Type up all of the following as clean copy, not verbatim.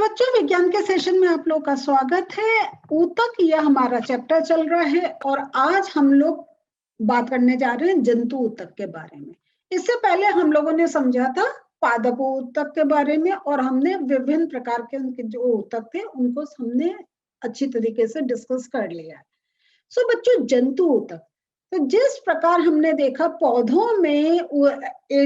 बच्चों, विज्ञान के सेशन में आप लोग का स्वागत है। ऊतक यह हमारा चैप्टर चल रहा है और आज हम लोग बात करने जा रहे हैं जंतु ऊतक के बारे में। इससे पहले हम लोगों ने समझा था पादप ऊतक के बारे में और हमने विभिन्न प्रकार के उनके जो ऊतक थे उनको हमने अच्छी तरीके से डिस्कस कर लिया है। सो बच्चों, जंतु ऊतक, तो जिस प्रकार हमने देखा पौधों में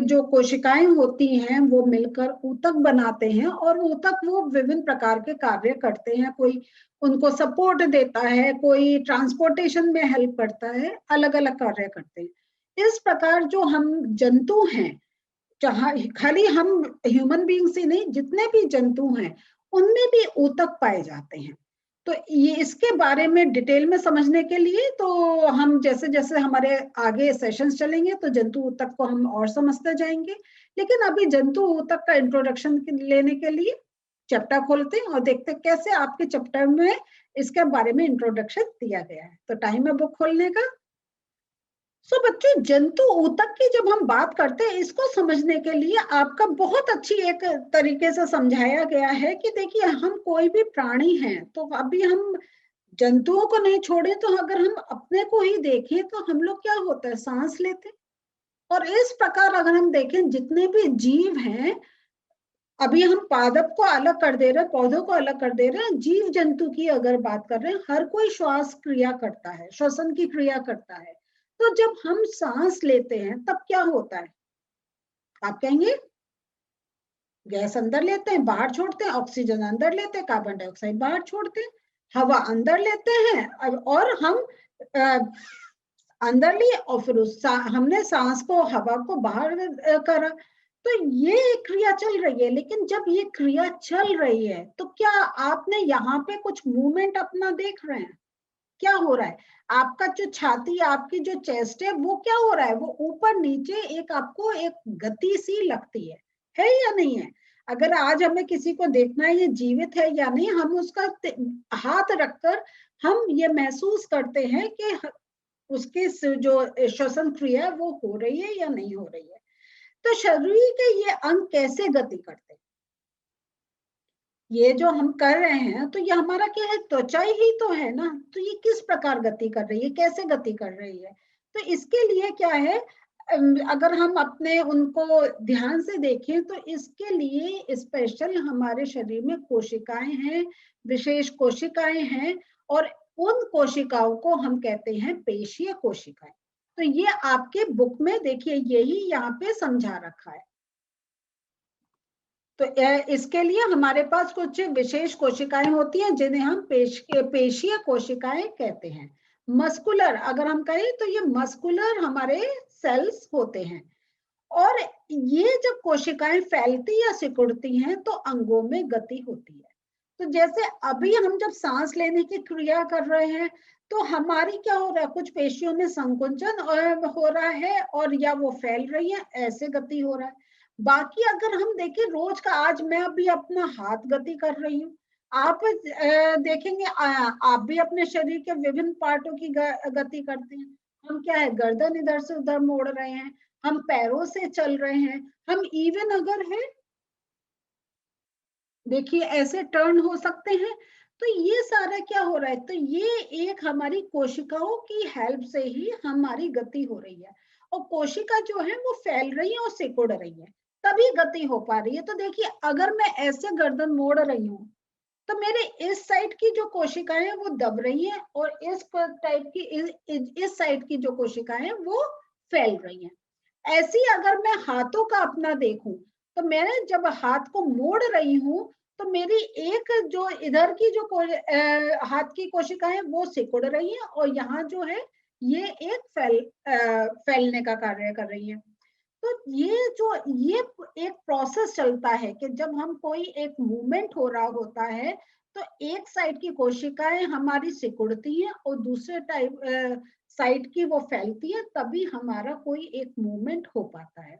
जो कोशिकाएं होती हैं वो मिलकर ऊतक बनाते हैं और ऊतक वो विभिन्न प्रकार के कार्य करते हैं। कोई उनको सपोर्ट देता है, कोई ट्रांसपोर्टेशन में हेल्प करता है, अलग अलग कार्य करते हैं। इस प्रकार जो हम जंतु हैं, जहाँ खाली हम ह्यूमन बीइंग्स ही नहीं, जितने भी जंतु हैं उनमें भी ऊतक पाए जाते हैं। तो ये इसके बारे में डिटेल में समझने के लिए तो हम जैसे जैसे हमारे आगे सेशंस चलेंगे तो जंतु ऊतक को हम और समझते जाएंगे। लेकिन अभी जंतु ऊतक का इंट्रोडक्शन लेने के लिए चैप्टर खोलते हैं और देखते हैं कैसे आपके चैप्टर में इसके बारे में इंट्रोडक्शन दिया गया है। तो टाइम है बुक खोलने का। सो बच्चों, जंतु ऊतक की जब हम बात करते हैं, इसको समझने के लिए आपका बहुत अच्छी एक तरीके से समझाया गया है कि देखिए, हम कोई भी प्राणी हैं तो अभी हम जंतुओं को नहीं छोड़े तो अगर हम अपने को ही देखें तो हम लोग क्या होता है, सांस लेते। और इस प्रकार अगर हम देखें जितने भी जीव हैं, अभी हम पादप को अलग कर दे रहे हैं, पौधों को अलग कर दे रहे हैं, जीव जंतु की अगर बात कर रहे हैं, हर कोई श्वास क्रिया करता है, श्वसन की क्रिया करता है। तो जब हम सांस लेते हैं तब क्या होता है, आप कहेंगे गैस अंदर लेते हैं बाहर छोड़ते हैं, ऑक्सीजन अंदर लेते हैं, कार्बन डाइऑक्साइड बाहर छोड़ते हैं, हवा अंदर लेते हैं और हम अंदर लिए और फिर हमने सांस को, हवा को बाहर करा। तो ये क्रिया चल रही है। लेकिन जब ये क्रिया चल रही है तो क्या आपने यहाँ पे कुछ मूवमेंट अपना देख रहे हैं? क्या हो रहा है? आपका जो छाती, आपकी जो चेस्ट है, वो क्या हो रहा है, वो ऊपर नीचे एक आपको एक गति सी लगती है या नहीं है? अगर आज हमें किसी को देखना है ये जीवित है या नहीं, हम उसका हाथ रखकर हम ये महसूस करते हैं कि उसकी जो श्वसन क्रिया है वो हो रही है या नहीं हो रही है। तो शरीर के ये अंग कैसे गति करते हैं, ये जो हम कर रहे हैं, तो ये हमारा क्या है, त्वचा ही तो है ना। तो ये किस प्रकार गति कर रही है, कैसे गति कर रही है? तो इसके लिए क्या है, अगर हम अपने उनको ध्यान से देखें तो इसके लिए स्पेशल हमारे शरीर में कोशिकाएं हैं, विशेष कोशिकाएं हैं और उन कोशिकाओं को हम कहते हैं पेशीय कोशिकाएं। तो ये आपके बुक में देखिए, यही यहाँ पे समझा रखा है। तो इसके लिए हमारे पास कुछ विशेष कोशिकाएं होती हैं जिन्हें हम पेशीय कोशिकाएं कहते हैं। मस्कुलर अगर हम कहें तो ये मस्कुलर हमारे सेल्स होते हैं। और ये जब कोशिकाएं फैलती या सिकुड़ती हैं तो अंगों में गति होती है। तो जैसे अभी हम जब सांस लेने की क्रिया कर रहे हैं तो हमारी क्या हो रहा है, कुछ पेशियों में संकुचन हो रहा है और या वो फैल रही है, ऐसे गति हो रहा है। बाकी अगर हम देखें रोज का, आज मैं अभी अपना हाथ गति कर रही हूँ, आप देखेंगे आप भी अपने शरीर के विभिन्न पार्टों की गति करते हैं। हम क्या है, गर्दन इधर से उधर मोड़ रहे हैं, हम पैरों से चल रहे हैं, हम इवन अगर है देखिए ऐसे टर्न हो सकते हैं। तो ये सारा क्या हो रहा है, तो ये एक हमारी कोशिकाओं की हेल्प से ही हमारी गति हो रही है। और कोशिका जो है वो फैल रही है और सिकुड़ रही है, तभी गति हो पा रही है। तो देखिए, अगर मैं ऐसे गर्दन मोड़ रही हूँ तो मेरे इस साइड की जो कोशिकाएं हैं वो दब रही हैं और इस टाइप की इस साइड की जो कोशिकाएं हैं वो फैल रही हैं। ऐसी अगर मैं हाथों का अपना देखूं तो मैं जब हाथ को मोड़ रही हूं तो मेरी एक जो इधर की जो हाथ की कोशिकाएं वो सिकुड़ रही हैं और यहाँ जो है ये एक फैलने का कार्य कर रही है। तो ये एक प्रोसेस चलता है कि जब हम कोई एक मूवमेंट हो रहा होता है तो एक साइड की कोशिकाएं हमारी सिकुड़ती हैं और दूसरे साइड की वो फैलती है, तभी हमारा कोई एक मूवमेंट हो पाता है।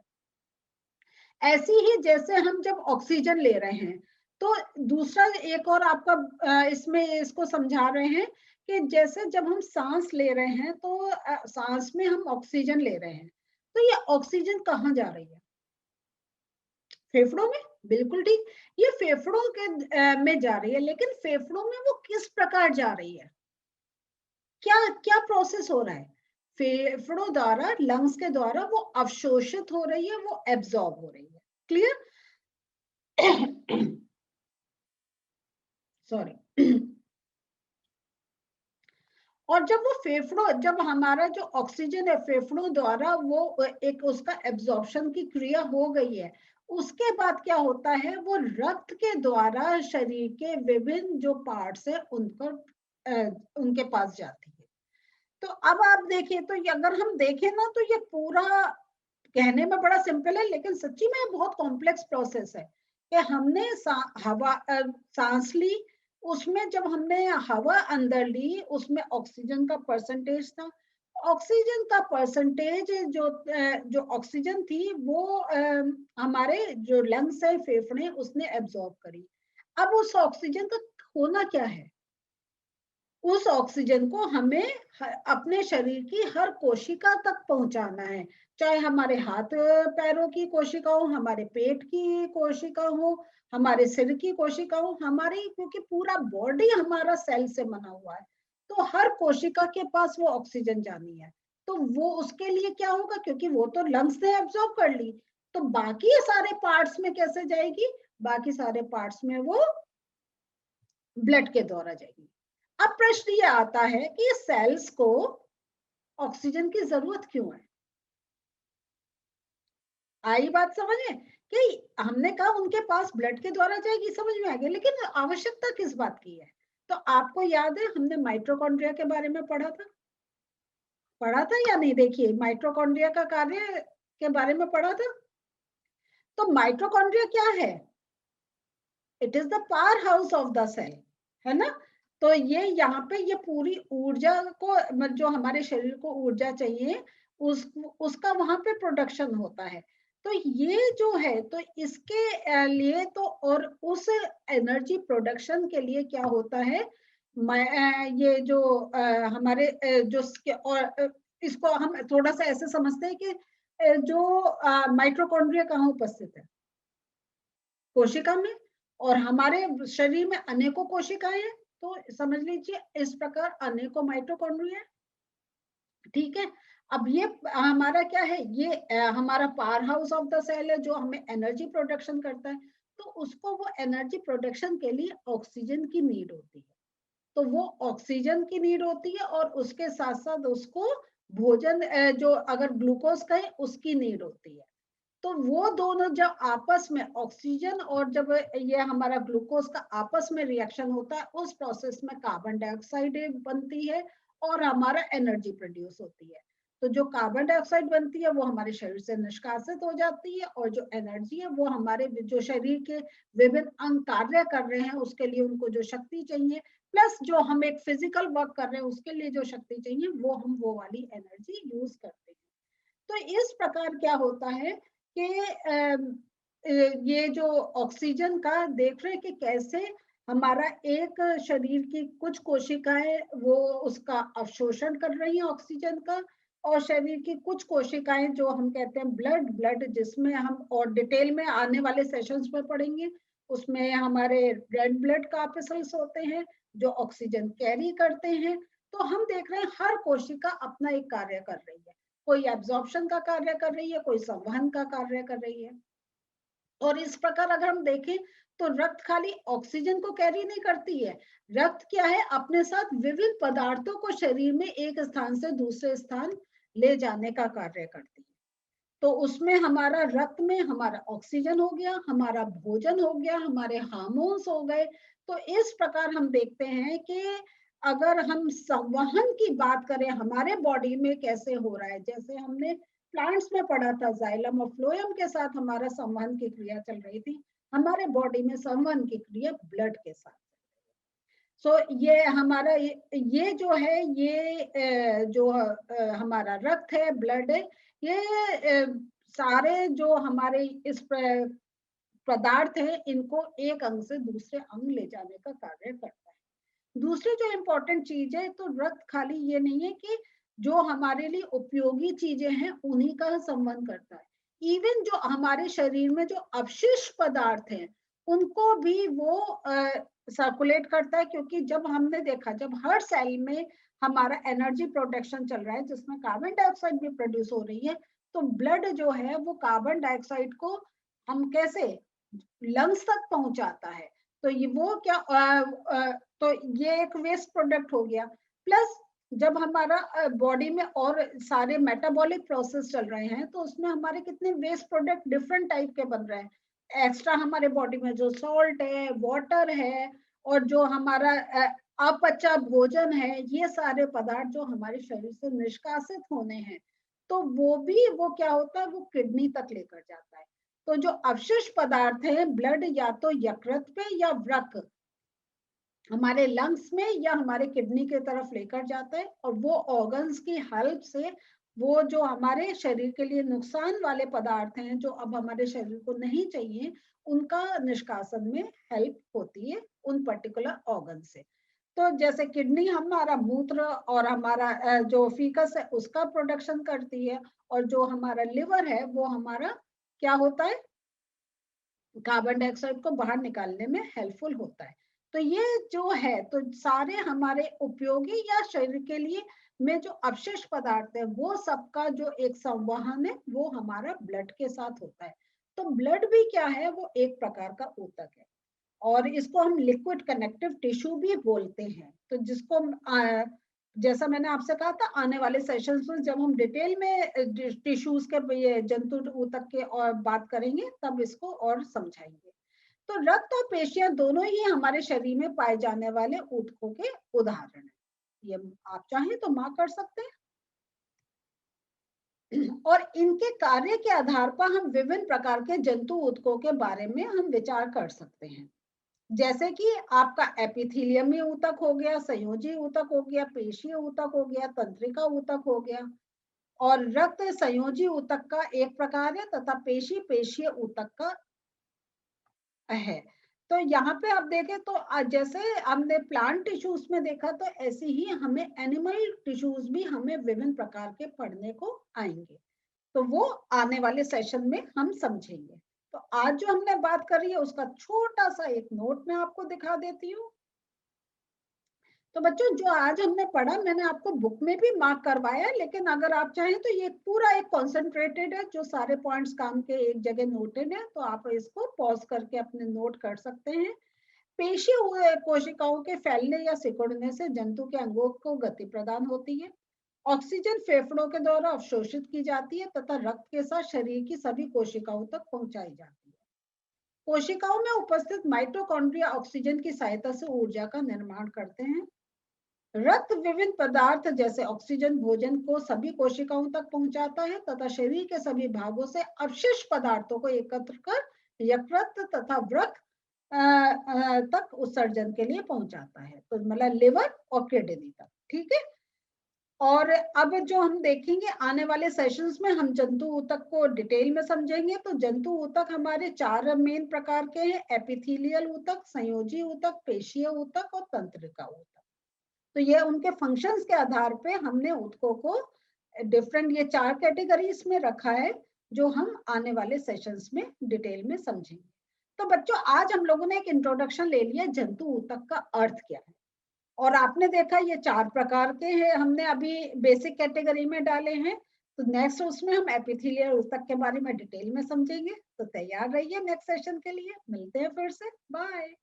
ऐसी ही जैसे हम जब ऑक्सीजन ले रहे हैं तो दूसरा एक और आपका इसमें इसको समझा रहे हैं कि जैसे जब हम सांस ले रहे हैं तो सांस में हम ऑक्सीजन ले रहे हैं, तो ये ऑक्सीजन कहाँ जा रही है, फेफड़ों में। बिल्कुल ठीक। ये फेफड़ों के में जा रही है, लेकिन फेफड़ों में वो किस प्रकार जा रही है, क्या क्या प्रोसेस हो रहा है? फेफड़ों द्वारा, लंग्स के द्वारा वो अवशोषित हो रही है, वो एब्जॉर्ब हो रही है। क्लियर? सॉरी। और जब वो फेफड़ों, जब हमारा जो ऑक्सीजन है फेफड़ों द्वारा वो एक उसका एब्जॉर्प्शन की क्रिया हो गई है, उसके बाद क्या होता है, वो रक्त के द्वारा शरीर के विभिन्न जो पार्ट्स है उनको उनके पास जाती है। तो अब आप देखिए, तो ये अगर हम देखें ना, तो ये पूरा कहने में बड़ा सिंपल है, लेकिन सच्ची में बहुत कॉम्प्लेक्स प्रोसेस है कि हमने हवा सांस ली, उसमें जब हमने हवा अंदर ली, उसमें ऑक्सीजन का परसेंटेज था, ऑक्सीजन का परसेंटेज जो ऑक्सीजन थी वो हमारे जो लंग्स है, फेफड़े, उसने एब्जॉर्ब करी। अब उस ऑक्सीजन का होना क्या है, उस ऑक्सीजन को हमें अपने शरीर की हर कोशिका तक पहुंचाना है, चाहे हमारे हाथ पैरों की कोशिका हो, हमारे पेट की कोशिका हो, हमारे सिर की कोशिका हो, हमारी, क्योंकि पूरा बॉडी हमारा सेल से बना हुआ है, तो हर कोशिका के पास वो ऑक्सीजन जानी है। तो वो उसके लिए क्या होगा, क्योंकि वो तो लंग्स ने एब्जॉर्ब कर ली, तो बाकी सारे पार्ट्स में कैसे जाएगी, बाकी सारे पार्ट्स में वो ब्लड के द्वारा जाएगी। अब प्रश्न ये आता है कि सेल्स को ऑक्सीजन की जरूरत क्यों है? आई बात समझ में कि हमने कहा उनके पास ब्लड के द्वारा जाएगी, समझ में आ गया, लेकिन आवश्यकता किस बात की है? तो आपको याद है हमने माइटोकॉन्ड्रिया के बारे में पढ़ा था या नहीं? देखिए, माइटोकॉन्ड्रिया का कार्य के बारे में पढ़ा था। तो माइटोकॉन्ड्रिया क्या है? It is the power house of the cell, है ना? तो ये यहाँ पे ये पूरी ऊर्जा को, जो हमारे शरीर को ऊर्जा चाहिए, उसका वहां पे प्रोडक्शन होता है। तो ये जो है, तो इसके लिए तो, और उस एनर्जी प्रोडक्शन के लिए क्या होता है, ये जो हमारे और इसको हम थोड़ा सा ऐसे समझते हैं कि जो माइटोकॉन्ड्रिया कहाँ उपस्थित है, कोशिका में, और हमारे शरीर में अनेकों कोशिकाएं हैं, तो समझ लीजिए इस प्रकार अनेकों माइटोकॉन्ड्रिया है। ठीक है। अब ये हमारा क्या है, ये हमारा power house of the cell है, जो हमें एनर्जी प्रोडक्शन करता है। तो उसको वो एनर्जी प्रोडक्शन के लिए ऑक्सीजन की नीड होती है, तो वो ऑक्सीजन की नीड होती है, और उसके साथ साथ उसको भोजन, जो अगर ग्लूकोज का है उसकी नीड होती है। तो वो दोनों जब आपस में, ऑक्सीजन और जब ये हमारा ग्लूकोज का आपस में रिएक्शन होता है, उस प्रोसेस में कार्बन डाइऑक्साइड बनती है और हमारा एनर्जी प्रोड्यूस होती है। तो जो कार्बन डाइऑक्साइड बनती है वो हमारे शरीर से निष्कासित हो जाती है, और जो एनर्जी है वो हमारे जो शरीर के विभिन्न अंग कार्य कर रहे हैं उसके लिए उनको जो शक्ति चाहिए, प्लस जो हम एक फिजिकल वर्क कर रहे हैं उसके लिए जो शक्ति चाहिए, वो हम वो वाली एनर्जी यूज करते हैं। तो इस प्रकार क्या होता है कि ये जो ऑक्सीजन का देख रहे हैं कि कैसे हमारा एक शरीर की कुछ कोशिकाएं वो उसका अवशोषण कर रही हैं ऑक्सीजन का, और शरीर की कुछ कोशिकाएं जो हम कहते हैं ब्लड, जिसमें हम और डिटेल में आने वाले सेशंस में पढ़ेंगे, उसमें हमारे रेड ब्लड कार्पस्कल्स होते हैं जो ऑक्सीजन कैरी करते हैं। तो हम देख रहे हैं हर कोशिका अपना एक कार्य कर रही है, कोई एब्जॉर्प्शन का कार्य कर रही है, कोई संवहन का कार्य कर रही है। और इस प्रकार अगर हम देखें तो रक्त खाली ऑक्सीजन को कैरी नहीं करती है, रक्त क्या है, अपने साथ विविध पदार्थों को शरीर में एक स्थान से दूसरे स्थान ले जाने का कार्य करती है। तो उसमें हमारा रक्त में हमारा ऑक्सीजन हो गया, हमारा भोजन हो गया, हमारे हार्मोन्स हो गए। तो इस प्रकार हम देखते हैं कि अगर हम संवहन की बात करें हमारे बॉडी में कैसे हो रहा है, जैसे हमने प्लांट्स में पढ़ा था, जाइलम और फ्लोएम के साथ हमारा संवहन की क्रिया चल रही थी, हमारे बॉडी में संवहन की क्रिया ब्लड के साथ। सो ये हमारा ये जो है, ये जो हमारा रक्त है, ब्लड है, ये सारे जो हमारे इस पदार्थ है, इनको एक अंग से दूसरे अंग ले जाने का कार्य करता है। दूसरी जो इम्पोर्टेंट चीज है, तो रक्त खाली ये नहीं है कि जो हमारे लिए उपयोगी चीजें हैं उन्हीं का संवहन करता है, इवन जो हमारे शरीर में जो अवशिष्ट पदार्थ हैं उनको भी वो सर्कुलेट करता है, क्योंकि जब हमने देखा जब हर सेल में हमारा एनर्जी प्रोडक्शन चल रहा है जिसमें कार्बन डाइऑक्साइड भी प्रोड्यूस हो रही है, तो ब्लड जो है वो कार्बन डाइऑक्साइड को हम कैसे लंग्स तक पहुंचाता है। तो ये वो क्या तो ये एक वेस्ट प्रोडक्ट हो गया। प्लस जब हमारा बॉडी में और सारे मेटाबॉलिक प्रोसेस चल रहे हैं तो उसमें हमारे कितने वेस्ट प्रोडक्ट डिफरेंट टाइप के बन रहे हैं। एक्स्ट्रा हमारे बॉडी में जो सॉल्ट है, वाटर है, और जो हमारा अपचा भोजन है, ये सारे पदार्थ जो हमारे शरीर से निष्कासित होने हैं, तो वो क्या होता है, वो किडनी तक लेकर जाता है। तो जो अवशिष्ट पदार्थ है ब्लड या तो यकृत पे या वृक्क हमारे लंग्स में या हमारे किडनी के तरफ लेकर जाता है, और वो ऑर्गन्स की हेल्प से वो जो हमारे शरीर के लिए नुकसान वाले पदार्थ हैं जो अब हमारे शरीर को नहीं चाहिए, उनका निष्कासन में हेल्प होती है उन पर्टिकुलर ऑर्गन से। तो जैसे किडनी हमारा मूत्र और हमारा जो फीकस है उसका प्रोडक्शन करती है, और जो हमारा लिवर है वो हमारा क्या होता है, कार्बन डाइऑक्साइड को बाहर निकालने में हेल्पफुल होता है। तो ये जो है तो सारे हमारे उपयोगी या शरीर के लिए में जो अवशिष्ट पदार्थ है वो सबका जो एक संवहन है वो हमारा ब्लड के साथ होता है। तो ब्लड भी क्या है, वो एक प्रकार का ऊतक है, और इसको हम लिक्विड कनेक्टिव टिश्यू भी बोलते हैं। तो जिसको जैसा मैंने आपसे कहा था आने वाले सेशंस में जब हम डिटेल में टिश्यूज के ये जंतु ऊतक के और बात करेंगे तब इसको और समझाएंगे। तो रक्त और पेशियां दोनों ही हमारे शरीर में पाए जाने वाले ऊतकों के उदाहरण हैं। ये आप चाहें तो मार्क कर सकते हैं। और इनके कार्य के आधार पर हम विभिन्न प्रकार के जंतु ऊतकों के बारे में हम विचार कर सकते हैं। जैसे कि आपका एपिथेलियमी ऊतक हो गया, संयोजी ऊतक हो गया, पेशीय ऊतक हो गया, तंत्रिका ऊतक हो गया। और रक्त संयोजी ऊतक का एक प्रकार है तथा पेशीय ऊतक का है। तो यहाँ पे आप देखें तो जैसे हमने प्लांट टिश्यूज में देखा, तो ऐसे ही हमें एनिमल टिश्यूज भी हमें विभिन्न प्रकार के पढ़ने को आएंगे। तो वो आने वाले सेशन में हम समझेंगे। तो आज जो हमने बात करी है उसका छोटा सा एक नोट मैं आपको दिखा देती हूँ। तो बच्चों जो आज हमने पढ़ा मैंने आपको बुक में भी मार्क करवाया, लेकिन अगर आप चाहें तो ये पूरा एक कॉन्सेंट्रेटेड है, जो सारे पॉइंट्स काम के एक जगह नोटेड है, तो आप इसको पॉज करके अपने नोट कर सकते हैं। पेशीय कोशिकाओं के फैलने या सिकुड़ने से जंतु के अंगों को गति प्रदान होती है। ऑक्सीजन फेफड़ों के द्वारा अवशोषित की जाती है तथा रक्त के साथ शरीर की सभी कोशिकाओं तक पहुंचाई जाती है। कोशिकाओं में उपस्थित माइटोकॉन्ड्रिया ऑक्सीजन की सहायता से ऊर्जा का निर्माण करते हैं। रक्त विभिन्न पदार्थ जैसे ऑक्सीजन भोजन को सभी कोशिकाओं तक पहुंचाता है तथा शरीर के सभी भागों से अवशिष्ट पदार्थों को एकत्र कर यकृत तथा वृक्क तक उत्सर्जन के लिए पहुंचाता है। तो मतलब लिवर और किडनी तक, ठीक है। और अब जो हम देखेंगे आने वाले सेशंस में हम जंतु ऊतक को डिटेल में समझेंगे। तो जंतु ऊतक हमारे 4 मेन प्रकार के हैं: एपिथेलियल ऊतक, संयोजी ऊतक, पेशीय ऊतक और तंत्रिका ऊतक। तो ये उनके फंक्शंस के आधार पे हमने ऊतकों को डिफरेंट ये 4 कैटेगरीज में रखा है, जो हम आने वाले सेशंस में डिटेल में समझेंगे। तो बच्चों आज हम लोगों ने एक इंट्रोडक्शन ले लिया जंतु ऊतक का अर्थ क्या है, और आपने देखा ये 4 प्रकार के हैं, हमने अभी बेसिक कैटेगरी में डाले हैं। तो नेक्स्ट उसमें हम एपिथेलियल ऊतक के बारे में डिटेल में समझेंगे। तो तैयार रहिए नेक्स्ट सेशन के लिए, मिलते हैं फिर से, बाय।